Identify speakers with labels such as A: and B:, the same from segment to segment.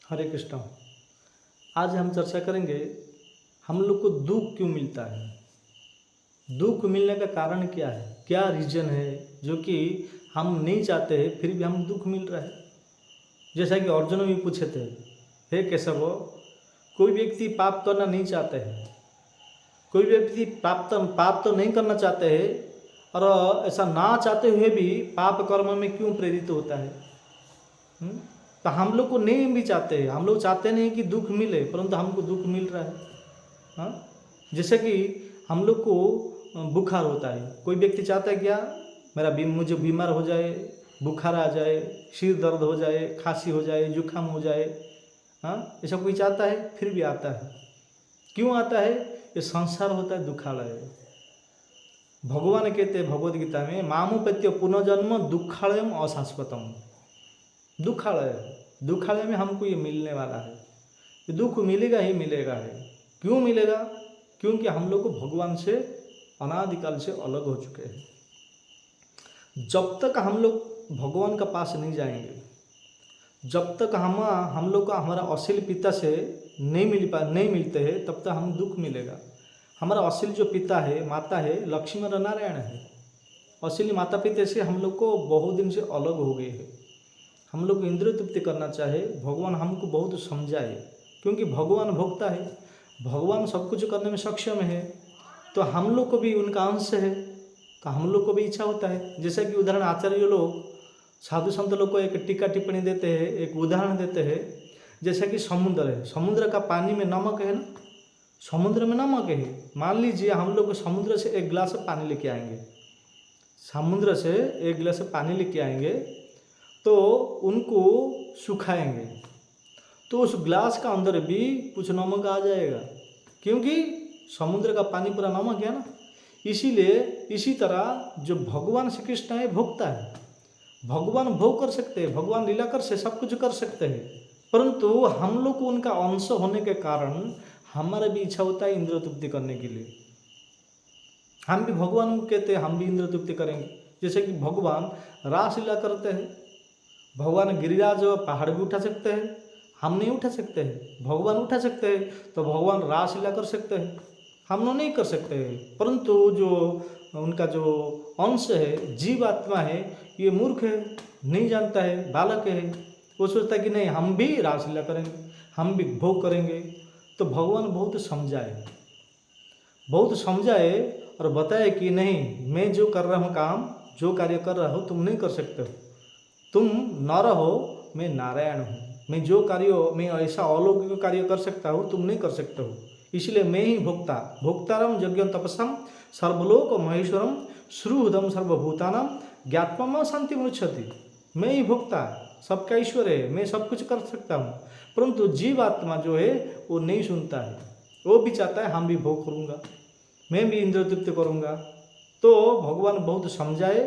A: हरे कृष्णा। आज हम चर्चा करेंगे हम लोग को दुख क्यों मिलता है। दुख मिलने का कारण क्या है, क्या रीजन है जो कि हम नहीं चाहते हैं फिर भी हम दुख मिल रहा है। जैसा कि अर्जुन भी पूछे थे, हे केशव, कोई व्यक्ति पाप करना नहीं चाहते हैं, कोई व्यक्ति पाप तो नहीं करना चाहते हैं और ऐसा ना चाहते हुए भी पाप कर्म में क्यों प्रेरित होता है। तो हम लोग को नहीं भी चाहते हैं, हम लोग चाहते नहीं कि दुख मिले परंतु हमको दुख मिल रहा है। हाँ, जैसे कि हम लोग को बुखार होता है, कोई व्यक्ति चाहता है क्या मुझे बीमार हो जाए, बुखार आ जाए, सिर दर्द हो जाए, खांसी हो जाए, जुकाम हो जाए। हाँ, ऐसा कोई चाहता है फिर भी आता है। क्यों आता है? ये संसार होता है दुखालय। भगवान कहते हैं भगवद गीता में, मामुपत्य पुनर्जन्म दुखालयम अशाश्वतम। दुखालय में हमको ये मिलने वाला है, ये दुख मिलेगा ही मिलेगा है। क्यों मिलेगा? क्योंकि हम लोग को भगवान से अनादिकाल से अलग हो चुके हैं। जब तक हम लोग भगवान का पास नहीं जाएंगे, जब तक हम लोग का हमारा असील पिता से नहीं मिलते हैं, तब तक हम दुख मिलेगा। हमारा असील जो पिता है, माता है, लक्ष्मी और नारायण है। असील माता पिता से हम लोग को बहुत दिन से अलग हो गए हैं। हम लोग को इंद्रिय तृप्ति करना चाहे, भगवान हमको बहुत समझाए, क्योंकि भगवान भोक्ता है, भगवान सब कुछ करने में सक्षम है। तो हम लोग को भी उनका अंश है, तो हम लोग को भी इच्छा होता है। जैसे कि उदाहरण आचार्य लोग, साधु संत लोग को एक टीका टिप्पणी देते हैं, एक उदाहरण देते हैं। जैसे कि समुद्र है, समुद्र का पानी में नमक है ना, समुद्र में नमक है। मान लीजिए हम लोग समुद्र से एक गिलास पानी लेके आएंगे, समुद्र से एक गिलास पानी लेके आएंगे तो उनको सुखाएंगे तो उस ग्लास का अंदर भी कुछ नमक आ जाएगा, क्योंकि समुद्र का पानी पूरा नमक है ना। इसीलिए इसी तरह जो भगवान श्री कृष्ण है भोक्ता है, भगवान भोग कर सकते हैं, भगवान लीला कर से सब कुछ कर सकते हैं, परंतु हम लोग को उनका अंश होने के कारण हमारा भी इच्छा होता है इंद्रिय तृप्ति करने के लिए। हम भी भगवान को कहते हैं हम भी इंद्रिय तृप्ति करेंगे। जैसे कि भगवान रासलीला करते हैं, भगवान गिरिराज पहाड़ भी उठा सकते हैं, हम नहीं उठा सकते हैं, भगवान उठा सकते हैं। तो भगवान रासलीला कर सकते हैं, हम लोग नहीं कर सकते हैं। परंतु जो उनका जो अंश है, जीव आत्मा है, ये मूर्ख है, नहीं जानता है, बालक है। वो सोचता है कि नहीं हम भी रासलीला करेंगे, हम भी भोग करेंगे। तो भगवान बहुत समझाए और बताए कि नहीं, मैं जो कर रहा हूँ काम, जो कार्य कर रहा हूँ तुम नहीं कर सकते हो। तुम नर हो, मैं नारायण हूँ। मैं जो कार्य, मैं ऐसा अलौकिक कार्य कर सकता हूँ, तुम नहीं कर सकते हो। इसलिए मैं ही भोक्तारम यज्ञम तपसम सर्वलोक महेश्वरम श्रुहृदम सर्वभूतानाम ज्ञात्मा शांति मुच्छति। मैं ही भोक्ता, सबका ईश्वर है, मैं सब कुछ कर सकता हूँ। परंतु जीव आत्मा जो है वो नहीं सुनता है, वो भी चाहता है हम भी भोग करूँगा, मैं भी इंद्रिय तृप्ति करूँगा। तो भगवान बहुत समझाए,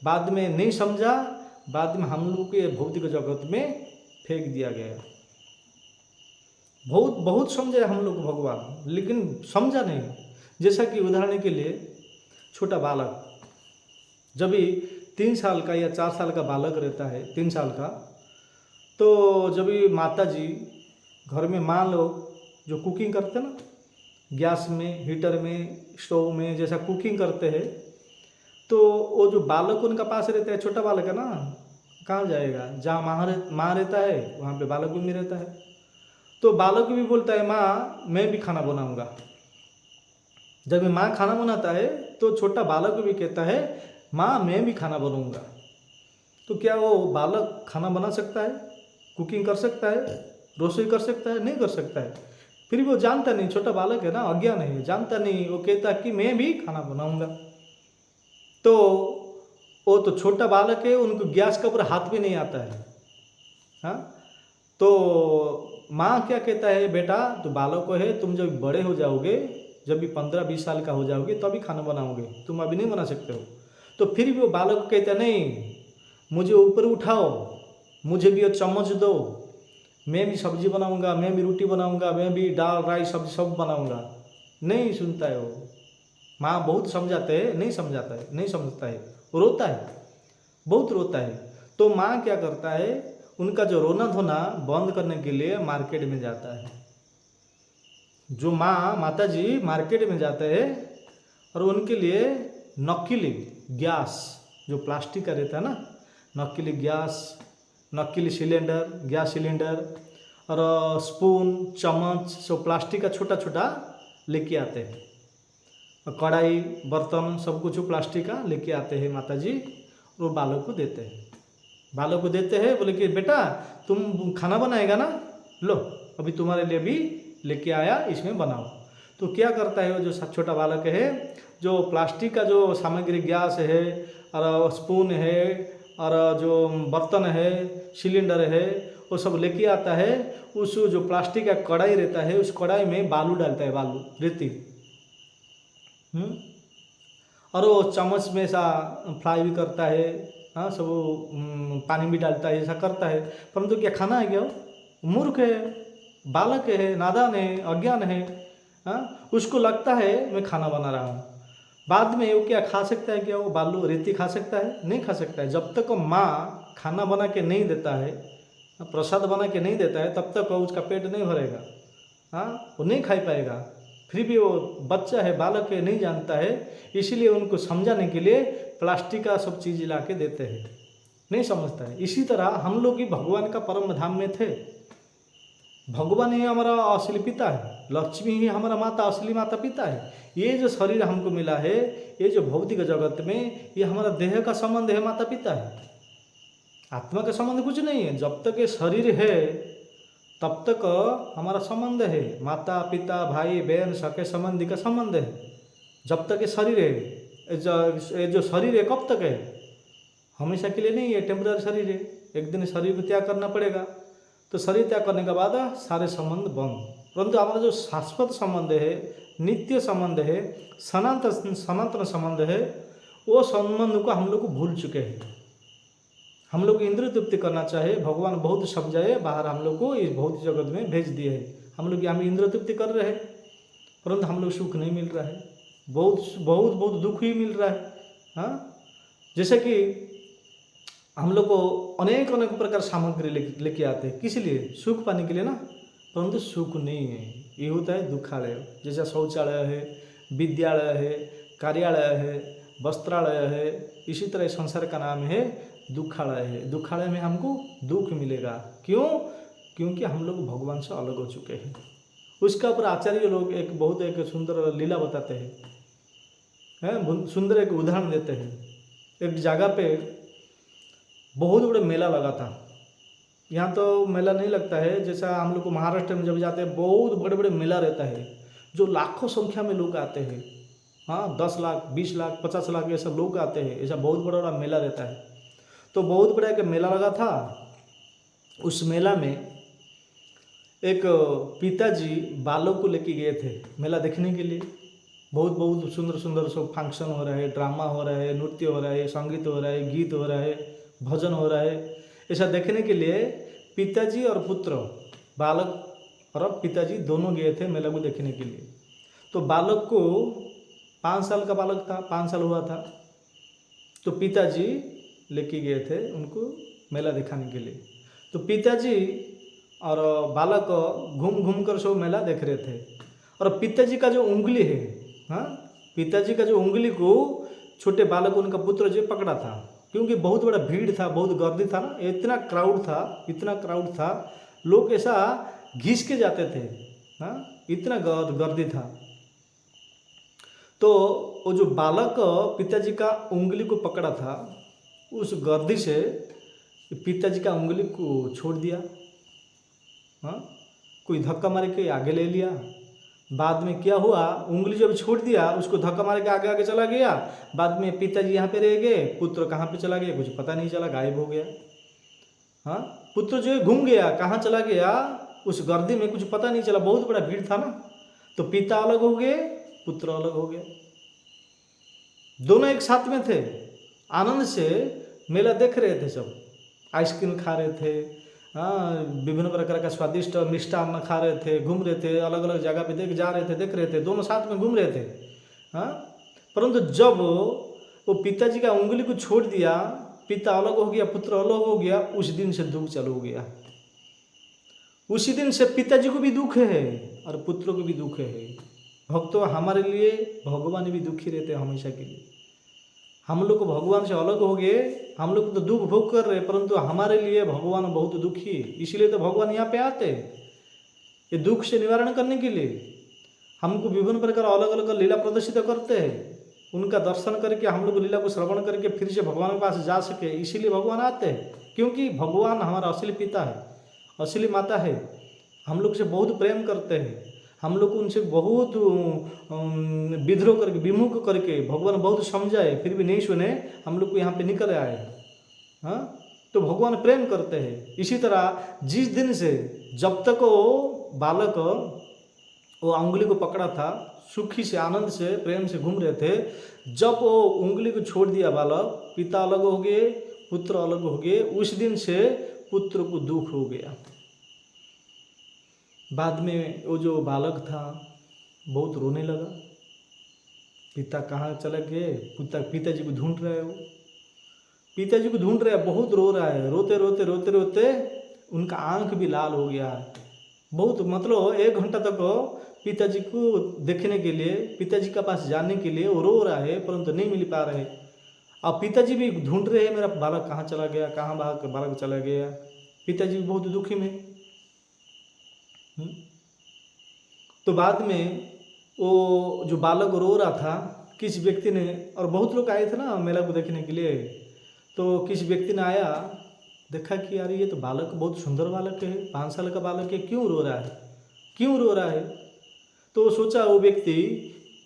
A: बाद में नहीं समझा, बाद में हम लोग के भौतिक जगत में फेंक दिया गया। बहुत समझे हम लोग भगवान, लेकिन समझा नहीं। जैसा कि उदाहरण के लिए छोटा बालक, जब भी 3 साल का या 4 साल का बालक रहता है, 3 साल का, तो जब भी माता जी घर में, मान लो जो कुकिंग करते ना, गैस में, हीटर में, स्टोव में जैसा कुकिंग करते हैं, तो वो जो बालक उनका पास रहता है, छोटा बालक है ना, कहाँ जाएगा? जहाँ माँ रहता है वहाँ पे बालक भी रहता है। तो बालक भी बोलता है माँ मैं भी खाना बनाऊंगा। जब माँ खाना बनाता है तो छोटा बालक भी कहता है माँ मैं भी खाना बनाऊंगा। तो क्या वो बालक खाना बना सकता है, कुकिंग कर सकता है, रसोई कर सकता है? नहीं कर सकता है। फिर वो जानता नहीं, छोटा बालक है ना, अज्ञान है, जानता नहीं, वो कहता है कि मैं भी खाना बनाऊंगा। तो वो तो छोटा बालक है, उनको गैस के ऊपर हाथ भी नहीं आता है। हाँ, तो माँ क्या कहता है, बेटा तो बालक को है, तुम जब बड़े हो जाओगे, जब भी 15-20 साल का हो जाओगे तभी खाना बनाओगे, तुम अभी नहीं बना सकते हो। तो फिर भी वो बालक को कहता नहीं, मुझे ऊपर उठाओ, मुझे भी चम्मच दो, मैं भी सब्जी बनाऊंगा, मैं भी रोटी बनाऊंगा, मैं भी दाल राइस सब्जी सब बनाऊंगा। नहीं सुनता है वो। माँ बहुत समझाते हैं, नहीं समझाता है, नहीं समझता है, रोता है, बहुत रोता है। तो माँ क्या करता है, उनका जो रोना धोना बंद करने के लिए मार्केट में जाता है। जो माता जी मार्केट में जाते हैं और उनके लिए नकली गैस, जो प्लास्टिक का रहता है ना, नकली गैस, नकली सिलेंडर, गैस सिलेंडर और स्पून, चम्मच, सब प्लास्टिक का छोटा छोटा लेके आते हैं। और कढ़ाई, बर्तन, सब कुछ प्लास्टिक का लेके आते हैं माता जी, और वो बालक को देते हैं। बालक को देते हैं, बोले कि बेटा तुम खाना बनाएगा ना, लो अभी तुम्हारे लिए भी लेके आया, इसमें बनाओ। तो क्या करता है वो जो छोटा बालक है, जो प्लास्टिक का जो सामग्री, गैस है और स्पून है और जो बर्तन है, सिलेंडर है, वो सब लेके आता है। उस जो प्लास्टिक का कढ़ाई रहता है, उस कढ़ाई में बालू डालता है, बालू, रेती, और वो चम्मच में ऐसा फ्राई भी करता है, हाँ, सब पानी भी डालता है, ऐसा करता है। परंतु क्या खाना है क्या? वो मूर्ख है, बालक है, नादान है, अज्ञान है। हाँ, उसको लगता है मैं खाना बना रहा हूँ। बाद में वो क्या खा सकता है क्या? वो बालू, रेती खा सकता है? नहीं खा सकता है। जब तक माँ खाना बना के नहीं देता है, प्रसाद बना के नहीं देता है, तब तक उसका पेट नहीं भरेगा। हाँ, वो नहीं खा पाएगा। फिर भी वो बच्चा है, बालक है, नहीं जानता है, इसीलिए उनको समझाने के लिए प्लास्टिक का सब चीज़ ला के देते हैं, नहीं समझता है। इसी तरह हम लोग भी भगवान का परम धाम में थे। भगवान ही हमारा असली पिता है, लक्ष्मी ही हमारा माता, असली माता पिता है। ये जो शरीर हमको मिला है, ये जो भौतिक जगत में, ये हमारा देह का संबंध है, माता पिता है। आत्मा का संबंध कुछ नहीं है। जब तक ये शरीर है तब तक हमारा संबंध है, माता पिता, भाई बहन, सके संबंधी का संबंध है। जब तक ये शरीर है, ये जो शरीर है कब तक है? हमेशा के लिए नहीं है, टेम्पररी शरीर है। एक दिन शरीर को त्याग करना पड़ेगा। तो शरीर त्याग करने के बाद सारे संबंध बंद। परंतु हमारा जो शाश्वत संबंध है, नित्य संबंध है, सनातन संबंध है, वो संबंध को हम लोग को भूल चुके हैं। हम लोग इंद्रिय तृप्ति करना चाहे, भगवान बहुत समझाए, बाहर हम लोग को इस भौतिक जगत में भेज दिए है। हम लोग यहाँ में इंद्रिय तृप्ति कर रहे हैं, परंतु हम लोग सुख नहीं मिल रहा है, बहुत बहुत बहुत दुख ही मिल रहा है। हाँ, जैसे कि हम लोग को अनेक अनेक प्रकार सामग्री लेके आते हैं, किस लिए? सुख पाने के लिए ना, परंतु सुख नहीं है। ये होता है दुखालय। जैसा शौचालय है, विद्यालय है, कार्यालय है, वस्त्रालय है, इसी तरह संसार का नाम है दुखालय है। दुखालय में हमको दुख मिलेगा। क्यों? क्योंकि हम लोग भगवान से अलग हो चुके हैं। उसका ऊपर आचार्य लोग एक बहुत एक सुंदर लीला बताते हैं, सुंदर एक उदाहरण देते हैं। एक जगह पे बहुत बड़ा मेला लगा था। यहाँ तो मेला नहीं लगता है, जैसा हम लोग को महाराष्ट्र में जब जाते हैं बहुत बड़े बड़े मेला रहता है, जो लाखों संख्या में लोग आते हैं। हाँ, 10 लाख, 20 लाख, 50 लाख ऐसा लोग आते हैं। ऐसा बहुत बड़ा बड़ा मेला रहता है। तो बहुत बड़ा एक मेला लगा था। उस मेला में एक पिताजी बालक को लेके गए थे मेला देखने के लिए। बहुत बहुत सुंदर सुंदर सब फंक्शन हो रहा है, ड्रामा हो रहा है, नृत्य हो रहा है, संगीत हो रहा है, गीत हो रहा है, भजन हो रहा है। ऐसा देखने के लिए पिताजी और पुत्र, बालक और पिताजी दोनों गए थे मेला को देखने के लिए। तो बालक को 5 साल का बालक था, 5 साल हुआ था। तो पिताजी लेके गए थे उनको मेला दिखाने के लिए। तो पिताजी और बालक घूम घूम कर सब मेला देख रहे थे। और पिताजी का जो उंगली है, हाँ, पिताजी का जो उंगली को छोटे बालक, उनका पुत्र जो पकड़ा था, क्योंकि बहुत बड़ा भीड़ था, बहुत गर्दी था ना, इतना क्राउड था, इतना क्राउड था, लोग ऐसा घिस के जाते थे। हाँ, इतना गर्दी था। तो वो जो बालक पिताजी का उंगली को पकड़ा था, उस गर्दी से पिताजी का उंगली को छोड़ दिया। हाँ, कोई धक्का मार के आगे ले लिया। बाद में क्या हुआ, उंगली जब छोड़ दिया, उसको धक्का मार के आगे आगे चला गया। बाद में पिताजी यहाँ पे रह गए, पुत्र कहाँ पे चला गया कुछ पता नहीं चला, गायब हो गया। हाँ, पुत्र जो है घूम गया, कहाँ चला गया उस गर्दी में कुछ पता नहीं चला, बहुत बड़ा भीड़ था ना। तो पिता अलग हो गए, पुत्र अलग हो गया। दोनों एक साथ में थे, आनंद से मेला देख रहे थे, सब आइसक्रीम खा रहे थे, हाँ, विभिन्न प्रकार का स्वादिष्ट मिष्टान्न खा रहे थे, घूम रहे थे, अलग अलग जगह पे देख रहे थे, दोनों साथ में घूम रहे थे। हाँ, परंतु जब वो पिताजी का उंगली को छोड़ दिया, पिता अलग हो गया, पुत्र अलग हो गया, उस दिन से दुख चालू हो गया। उसी दिन से पिताजी को भी दुख है और पुत्रों को भी दुख है। भक्तों, हमारे लिए भगवान भी दुखी रहते हैं हमेशा के लिए। हम लोग भगवान से अलग हो गए, हम लोग तो दुख भोग कर रहे, परंतु हमारे लिए भगवान बहुत दुखी है। इसलिए तो भगवान यहाँ पे आते हैं, ये दुख से निवारण करने के लिए। हमको विभिन्न प्रकार अलग अलग लीला प्रदर्शित करते हैं। उनका दर्शन करके हम लोग लीला को श्रवण करके फिर से भगवान के पास जा सके, इसीलिए भगवान आते हैं। क्योंकि भगवान हमारा असली पिता है, असली माता है, हम लोग से बहुत प्रेम करते हैं। हम लोग उनसे बहुत विद्रोह करके, विमुख करके भगवान बहुत समझाए, फिर भी नहीं सुने, हम लोग को यहाँ पे निकल आए। हाँ, तो भगवान प्रेम करते हैं। इसी तरह जिस दिन से, जब तक वो बालक वो उंगली को पकड़ा था, सुखी से, आनंद से, प्रेम से घूम रहे थे, जब वो उंगली को छोड़ दिया बालक, पिता अलग हो गए, पुत्र अलग हो गए, उस दिन से पुत्र को दुख हो गया। बाद में वो जो बालक था बहुत रोने लगा, पिता कहाँ चले गए, पिताजी को ढूंढ रहे हो, पिताजी को ढूंढ रहे, बहुत रो रहा है। रोते रोते रोते रोते उनका आंख भी लाल हो गया। बहुत, मतलब 1 घंटा तक पिताजी को देखने के लिए, पिताजी के पास जाने के लिए वो रो रहा है, परंतु नहीं मिल पा रहे। अब पिताजी भी ढूंढ रहे हैं, मेरा बालक कहाँ चला गया, कहाँ बालक चला गया। पिताजी भी बहुत दुखी में। तो बाद में वो जो बालक रो रहा था, किस व्यक्ति ने, और बहुत लोग आए थे ना मेला को देखने के लिए, तो किस व्यक्ति ने आया, देखा कि यार ये तो बालक बहुत सुंदर बालक है, 5 साल का बालक है, क्यों रो रहा है, क्यों रो रहा है। तो सोचा वो व्यक्ति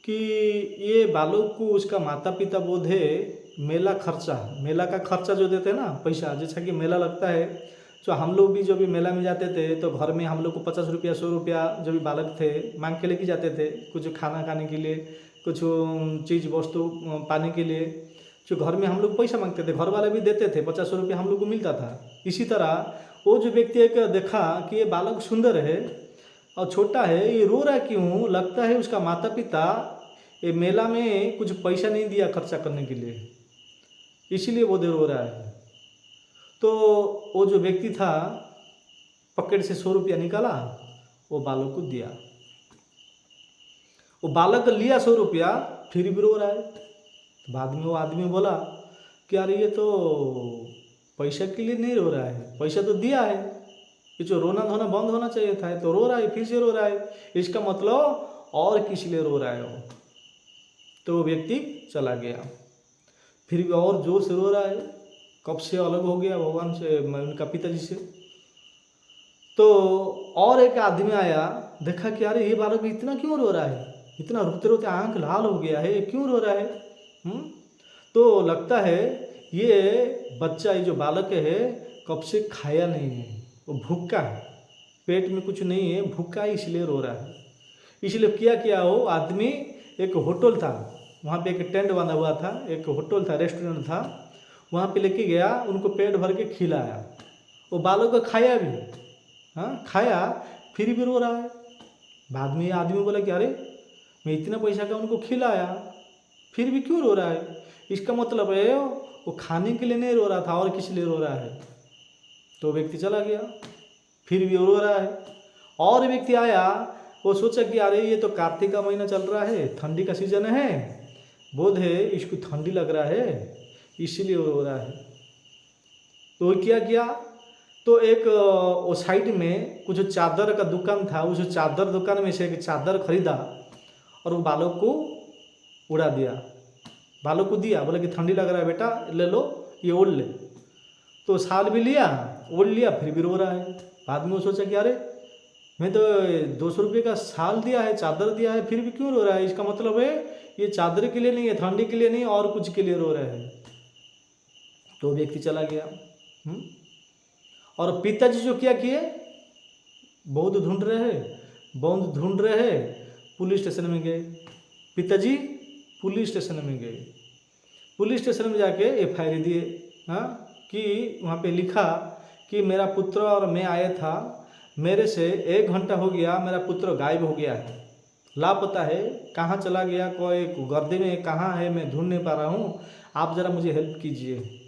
A: कि ये बालक को उसका माता पिता बोध है मेला का खर्चा जो देते हैं ना, पैसा, जैसा कि मेला लगता है, तो हम लोग भी जब भी मेला में जाते थे तो घर में हम लोग को 50 रुपया 100 रुपया जब भी बालक थे मांग के लेके जाते थे, कुछ खाना खाने के लिए, कुछ चीज़ वस्तु पाने के लिए, जो घर में हम लोग पैसा मांगते थे, घर वाले भी देते थे, 50 रुपया हम लोग को मिलता था। इसी तरह वो जो व्यक्ति एक देखा कि ये बालक सुंदर है और छोटा है, ये रो रहा क्यों, लगता है उसका माता पिता ये मेला में कुछ पैसा नहीं दिया खर्चा करने के लिए, इसीलिए वो रो रहा है। तो वो जो व्यक्ति था पॉकेट से 100 रुपया निकाला, वो बालक को दिया। वो बालक लिया 100 रुपया, फिर भी रो रहा है। तो बाद में वो आदमी बोला कि यार ये तो पैसा के लिए नहीं रो रहा है, पैसा तो दिया है, ये जो रोना धोना बंद होना चाहिए था, तो रो रहा है, फिर से रो रहा है, इसका मतलब और किस लिए रो रहा है वो। तो वो व्यक्ति चला गया, फिर भी और जोर से रो रहा है, कब से अलग हो गया भगवान से, उनका पिताजी से। तो और एक आदमी आया, देखा कि यार ये बालक इतना क्यों रो रहा है, इतना रोते रोते आंख लाल हो गया है, क्यों रो रहा है। तो लगता है ये बच्चा, ये जो बालक है कब से खाया नहीं है, वो भूखा है, पेट में कुछ नहीं है, भूखा है, इसलिए रो रहा है। इसलिए क्या वो आदमी, एक होटल था वहाँ पे, एक टेंट बंधा हुआ था, एक होटल था, रेस्टोरेंट था, वहाँ पे लेके गया, उनको पेट भर के खिलाया, वो बालक को खाया भी, हाँ खाया, फिर भी रो रहा है। बाद में ये आदमी बोला कि अरे मैं इतना पैसा का उनको खिलाया, फिर भी क्यों रो रहा है, इसका मतलब है वो खाने के लिए नहीं रो रहा था, और किस लिए रो रहा है। तो व्यक्ति चला गया, फिर भी वो रो रहा है। और व्यक्ति आया, वो सोचा कि अरे ये तो कार्तिक का महीना चल रहा है, ठंडी का सीजन है, बोध है इसको ठंडी लग रहा है, इसीलिए वो रो रहा है। तो क्या किया, तो एक वो साइड में कुछ चादर का दुकान था, उस चादर दुकान में से एक चादर खरीदा और वो बालक को उड़ा दिया, बालक को दिया, बोला कि ठंडी लग रहा है बेटा, ले लो ये ओढ़ ले। तो साल भी लिया, ओढ़ लिया, फिर भी रो रहा है। बाद में वो सोचा कि अरे मैं तो 200 रुपये का शाल दिया है, चादर दिया है, फिर भी क्यों रो रहा है, इसका मतलब है ये चादर के लिए नहीं है, ठंडी के लिए नहीं, और कुछ के लिए रो रहा है। तो व्यक्ति चला गया। और पिताजी जो क्या किए, बहुत ढूंढ रहे हैं, पुलिस स्टेशन में गए, पिताजी पुलिस स्टेशन में गए, पुलिस स्टेशन में जाके FIR दिए, हाँ, कि वहाँ पे लिखा कि मेरा पुत्र और मैं आया था, मेरे से 1 घंटा हो गया, मेरा पुत्र गायब हो गया है, लापता है, कहाँ चला गया, कोई गर्दे में कहाँ है, मैं ढूंढ नहीं पा रहा हूँ, आप ज़रा मुझे हेल्प कीजिए।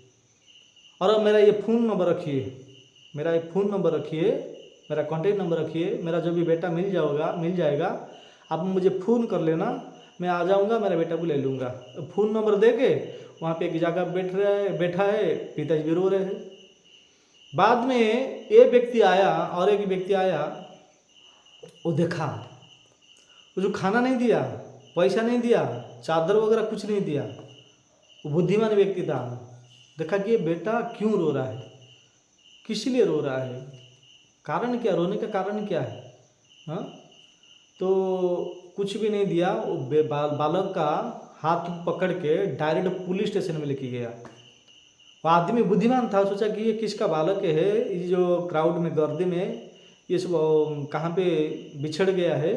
A: और अब मेरा ये फ़ोन नंबर रखिए, मेरा ये फ़ोन नंबर रखिए, मेरा कॉन्टेक्ट नंबर रखिए, मेरा जो भी बेटा मिल जाएगा आप मुझे फ़ोन कर लेना, मैं आ जाऊँगा, मेरे बेटा को ले लूँगा। तो फ़ोन नंबर दे के वहाँ पे एक जगह बैठा है, पिताजी भी रो रहे हैं। बाद में एक व्यक्ति आया और एक व्यक्ति आया, वो देखा, वो जो खाना नहीं दिया, पैसा नहीं दिया, चादर वगैरह कुछ नहीं दिया, वो बुद्धिमान व्यक्ति था। देखा कि ये बेटा क्यों रो रहा है, किस लिए रो रहा है, कारण क्या, रोने का कारण क्या है। हाँ, तो कुछ भी नहीं दिया। वो बालक का हाथ पकड़ के डायरेक्ट पुलिस स्टेशन में लेके गया। वो आदमी बुद्धिमान था, सोचा कि ये किसका बालक है, ये जो क्राउड में, गर्दी में ये सब कहाँ पे बिछड़ गया है,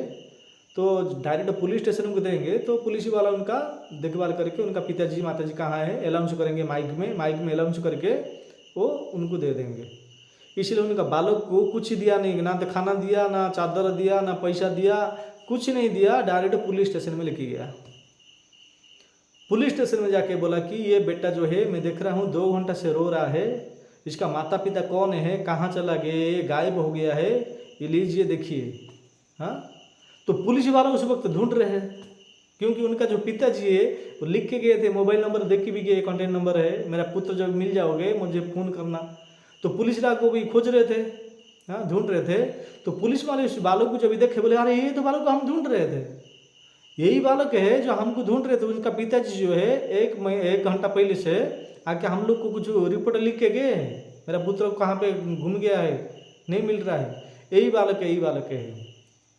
A: तो डायरेक्ट पुलिस स्टेशन को देंगे तो पुलिस वाला उनका देखभाल करके उनका पिताजी माताजी कहाँ है अनाउंस करेंगे, माइक में अनाउंस करके वो उनको दे देंगे। इसलिए उनका बालक को कुछ दिया नहीं, ना तो खाना दिया, ना चादर दिया, ना पैसा दिया, कुछ नहीं दिया, डायरेक्ट पुलिस स्टेशन में लेके गया। पुलिस स्टेशन में जाके बोला कि ये बेटा जो है मैं देख रहा हूँ 2 घंटा से रो रहा है, इसका माता पिता कौन है, कहाँ चला गया, ये गायब हो गया है, ये लीजिए देखिए। हाँ, तो पुलिस वाला उस वक्त ढूंढ रहे हैं, क्योंकि उनका जो पिताजी है वो लिख के गए थे, मोबाइल नंबर देख के भी गए, कॉन्टेक्ट नंबर है, मेरा पुत्र जब मिल जाओगे मुझे फ़ोन करना। तो पुलिस वाला को भी खोज रहे थे, हाँ, ढूंढ रहे थे। तो पुलिस वाले उस बालक को जब देखे बोले अरे ये तो बालक को हम ढूंढ रहे थे, यही बालक है जो हमको ढूंढ रहे थे। उनका पिताजी जो है 1 घंटा पहले से आके हम लोग को कुछ रिपोर्ट लिख के गए, मेरा पुत्र कहाँ पे घूम गया है, नहीं मिल रहा है, यही बालक है, यही बालक है।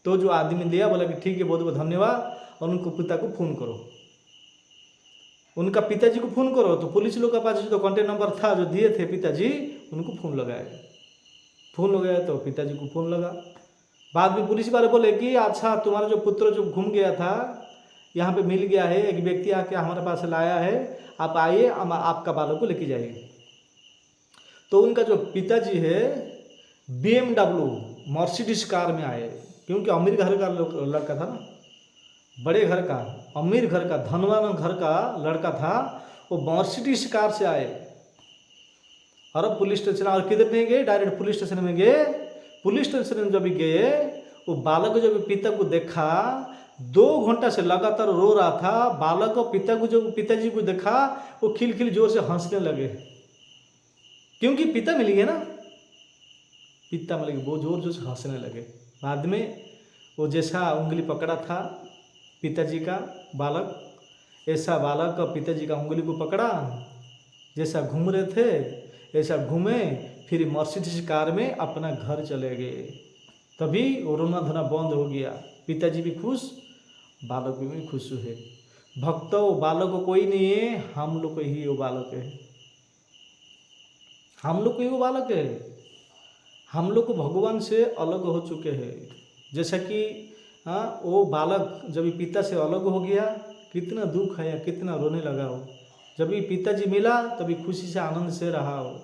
A: तो जो आदमी लिया बोला कि ठीक है, बहुत बहुत धन्यवाद, और उनको पिता को फ़ोन करो, उनका पिताजी को फ़ोन करो। तो पुलिस लोग के पास जो कॉन्टेक्ट नंबर था जो दिए थे पिताजी, उनको फ़ोन लगाया तो पिताजी को फ़ोन लगा। बाद में पुलिस वाले बोले कि अच्छा तुम्हारा जो पुत्र जो घूम गया था यहाँ पे मिल गया है, एक व्यक्ति आके हमारे पास लाया है, आप आइए, आपका बालक को लेके जाइए। तो उनका जो पिताजी है BMW मर्सिडीज कार में आए, क्योंकि अमीर घर का लड़का था ना, बड़े घर का, अमीर घर का, धनवान घर का लड़का था, वो मर्सिडीज कार से आए। और अब पुलिस स्टेशन, और किधर नहीं गए, डायरेक्ट पुलिस स्टेशन में गए। पुलिस स्टेशन में जब गए, वो बालक जब पिता को देखा, 2 घंटा से लगातार रो रहा था, बालक और पिताजी को देखा, वो खिलखिल जोर से हंसने लगे, क्योंकि पिता मिल गए ना, पिता मिल गए, वो जोर जोर से हंसने लगे। बाद में वो जैसा उंगली पकड़ा था पिताजी का बालक, ऐसा बालक और पिताजी का उंगली को पकड़ा, जैसा घूम रहे थे ऐसा घूमे, फिर मर्सिडीज कार में अपना घर चले गए। तभी वो रोना धोना बंद हो गया, पिताजी भी खुश, बालक भी खुश हुए। भक्त वो बालक कोई नहीं है, हम लोग ही वो बालक है, हम लोग को ही वो बालक है। हम लोग को भगवान से अलग हो चुके हैं। जैसा कि हाँ, वो बालक जब पिता से अलग हो गया, कितना दुख है, कितना रोने लगा हो। जब पिताजी मिला तभी खुशी से आनंद से रहा हो।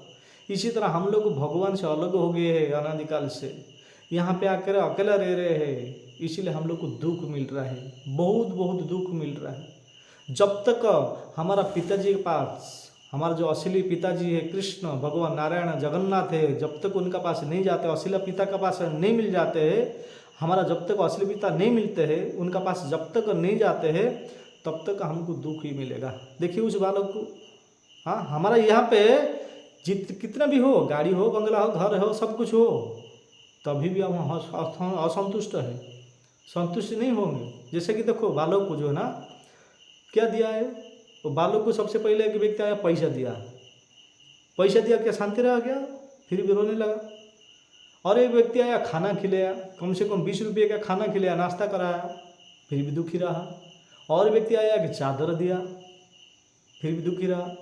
A: इसी तरह हम लोग भगवान से अलग हो गए हैं अनादिकाल से, यहाँ पे आकर अकेला रह रहे हैं, इसीलिए हम लोग को दुख मिल रहा है, बहुत बहुत दुख मिल रहा है। जब तक हमारा पिताजी के पास, हमारा जो असली पिताजी है कृष्ण भगवान नारायण जगन्नाथ है, जब तक उनका पास नहीं जाते, असली पिता के पास नहीं मिल जाते हैं, हमारा जब तक असली पिता नहीं मिलते हैं, उनका पास जब तक नहीं जाते हैं, तब तक हमको दुख ही मिलेगा। देखिए उस बालक को, हाँ, हमारा यहाँ पे कितना भी हो, गाड़ी हो, बंगला हो, घर हो, सब कुछ हो, तभी भी हम असंतुष्ट है, संतुष्ट नहीं होंगे। जैसे कि देखो बालक को जो है ना क्या दिया है, वो बालक को सबसे पहले एक व्यक्ति आया, पैसा दिया, क्या शांति रह गया, फिर भी रोने लगा। और एक व्यक्ति आया, खाना खिलाया, कम से कम 20 रुपये का खाना खिलाया, नाश्ता कराया, फिर भी दुखी रहा। और व्यक्ति आया कि चादर दिया, फिर भी दुखी रहा।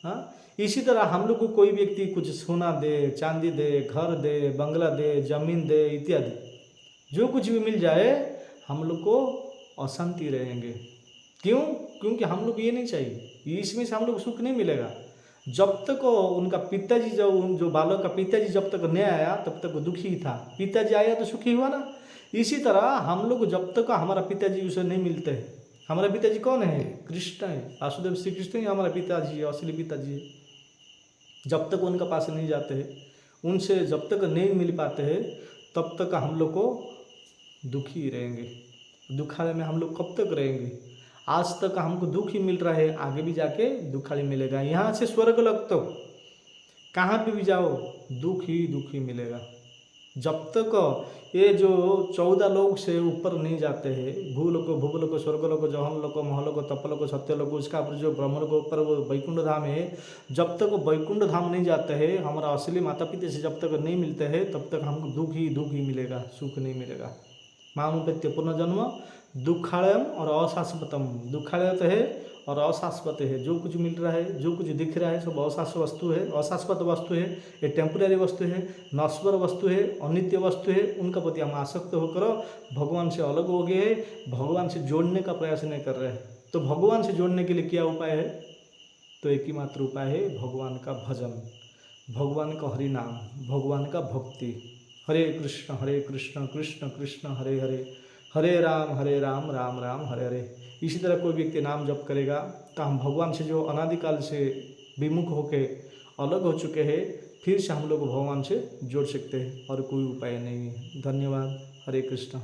A: हाँ, इसी तरह हम लोग को कोई व्यक्ति कुछ सोना दे, चांदी दे, घर दे, बंगला दे, जमीन दे, इत्यादि जो कुछ भी मिल जाए, हम लोग को अशांति रहेंगे। क्यों? क्योंकि हम लोग ये नहीं चाहिए, इसमें से हम लोग सुख नहीं मिलेगा। जब तक उनका पिताजी, जो बालक का पिताजी जब तक नहीं आया तब तक वो दुखी ही था, पिताजी आया तो सुखी हुआ ना। इसी तरह हम लोग जब तक हमारा पिताजी उसे नहीं मिलते हैं, हमारा पिताजी कौन है? कृष्ण है, वासुदेव श्री कृष्ण ही हमारा पिताजी है, असली पिताजी है। जब तक उनके पास नहीं जाते हैं, उनसे जब तक नहीं मिल पाते हैं, तब तक हम लोग को दुखी ही रहेंगे। दुखालय में हम लोग कब तक रहेंगे? आज तक हमको दुख ही मिल रहा है, आगे भी जाके दुखालय मिलेगा। यहाँ से स्वर्ग लोग तो कहाँ पे भी जाओ दुख ही मिलेगा। जब तक ये जो 14 लोग से ऊपर नहीं जाते हैं, भूलोक भूलोक स्वर्गलोक जहनलोक महलोक तपलोक सत्यलोक, उसका ऊपर जो ब्रह्मलोक ऊपर वो वैकुंठ धाम है, जब तक वो वैकुंठ धाम नहीं जाते हैं, हमारा असली माता पिता से जब तक नहीं मिलते हैं, तब तक हमको दुख ही मिलेगा, सुख नहीं मिलेगा। मामुपेत्य पुनर्जन्म दुखालयम और अशाश्वतम। दुखालय तो है और अशाश्वत है। जो कुछ मिल रहा है, जो कुछ दिख रहा है, सब अशाश्वत वस्तु है, अशाश्वत वस्तु है। ये टेम्पररी वस्तु है, नश्वर वस्तु है, अनित्य वस्तु है। उनका प्रति हम आसक्त होकर भगवान से अलग हो गए, भगवान से जोड़ने का प्रयास नहीं कर रहे हैं। तो भगवान से जोड़ने के लिए क्या उपाय है? तो एक ही मात्र उपाय है, भगवान का भजन, भगवान का हरि नाम, भगवान का भक्ति। हरे कृष्ण कृष्ण कृष्ण हरे हरे, हरे राम राम राम हरे हरे। इसी तरह कोई व्यक्ति नाम जप करेगा तो हम भगवान से जो अनादिकाल से विमुख होके अलग हो चुके हैं, फिर से हम लोग भगवान से जोड़ सकते हैं, और कोई उपाय नहीं है। धन्यवाद। हरे कृष्ण।